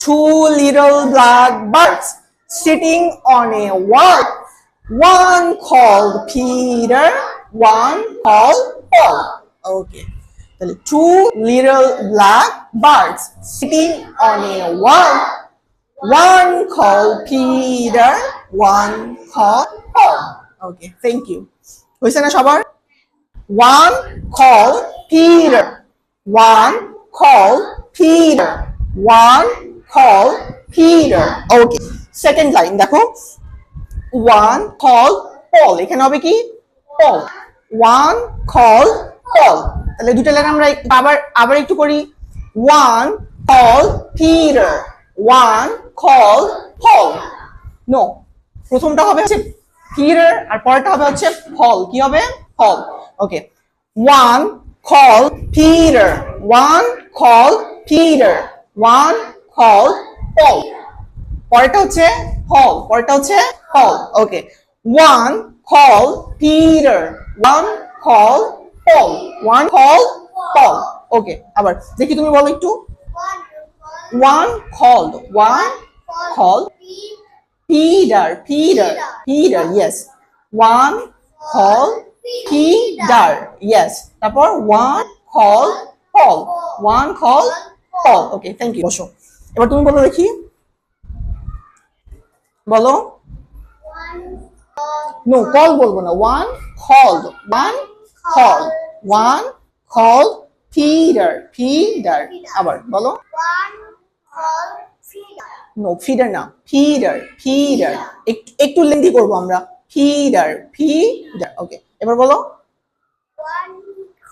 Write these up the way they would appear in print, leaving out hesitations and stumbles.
Two little black birds sitting on a wall. One called Peter, one called Paul. Okay. Two little black birds sitting on a wall. One called Peter, one called Paul. Okay, thank you. হইছে না সবার? One called Peter. One called Peter. One called Peter. Okay. Second line দেখো. One called Paul. এখানে হবে কি? Paul. One called Paul. তাহলে দুটো line আমরা আবার একটু করি। One called Peter. One called Paul. No. প্রথমটা হবে হচ্ছে Peter আর পরেরটা হবে হচ্ছে Paul. কি হবে? Paul. Okay. One called Peter. One called Peter. One called Paul. পরেরটা হচ্ছে Paul. পরেরটা হচ্ছে Paul. Okay. One called Peter. One called Paul. One called Paul. Okay. আবার দেখি তুমি বলো একটু। One called. One called Peter. Peter. Peter. Yes. One called Peter. Yes. তারপর one called Paul. One called Paul. Okay. Thank you. বসো। এবার তুমি বলো দেখি। বলো। No, call বলবো না। One called. One called. One called Peter. Peter. আবার বলো। One called Peter. No, Peter না। Peter. Peter. একটু লেন্দি করবো আমরা। Peter. Peter. Okay. এবার বলো। One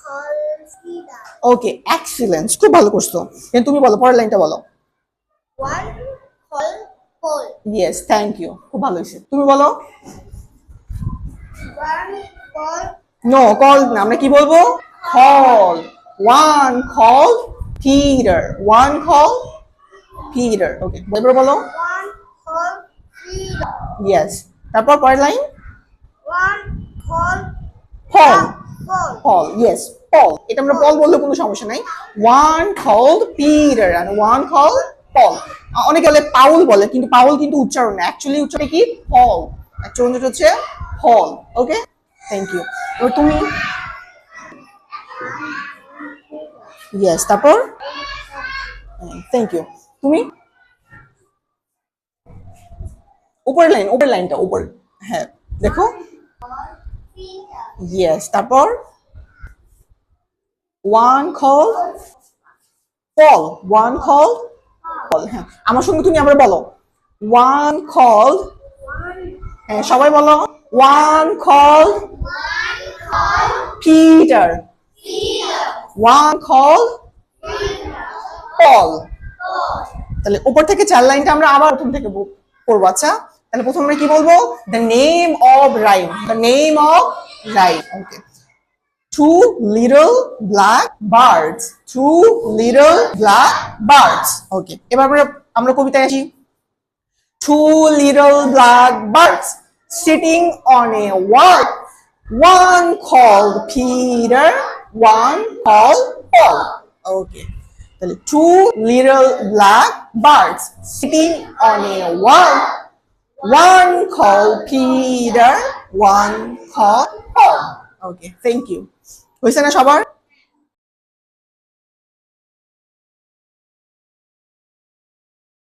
called Peter. Okay, excellent. খুব ভালো করছো। তুমি বলো পরের লাইনটা বলো। One called Paul. Yes, thank you. খুব ভালো হয়েছে। তুমি বলো। One called No, call না, আমরা কি বলবো? Call. One called Peter. One called Peter. Okay. এবার বলো। One called Peter. Yes. তারপর পরের line. One called Paul. Paul. Paul. Yes. Paul. এটা আমরা Paul বললে কোনো সমস্যা নাই। One called Peter and one called Paul. অনেকে বলে পাউল বলে, কিন্তু পাউল কিন্তু উচ্চারণ না। অ্যাকচুয়ালি উচ্চারণ কি? Paul. উচ্চারণটা হচ্ছে Paul. ওকে? Thank you. এবার তুমি। Yes. তারপর? Thank you. তুমি? উপরের লাইনটা উপর। হ্যাঁ, দেখো। Peter. Yes. তারপর? One called Paul. One called Paul. হ্যাঁ, আমার সঙ্গে তুমি আবার বলো। One called, হ্যাঁ সবাই বলো। One called Peter. One called Paul. তাহলে উপর থেকে চার লাইনটা আমরা আবার প্রথম থেকে পড়বো। আচ্ছা, তাহলে প্রথমে আমরা কি বলবো? The name of rhyme. The name of rhyme. Okay. Two little black birds. Two little black birds. Okay. এবার আমরা কবিতায় আসি। Two little black birds sitting on a wall. One called Peter, one called Paul. Okay. তাহলে two little black birds sitting on a wall. One called Peter, one called Paul. Okay, thank you. হইছে না সবার?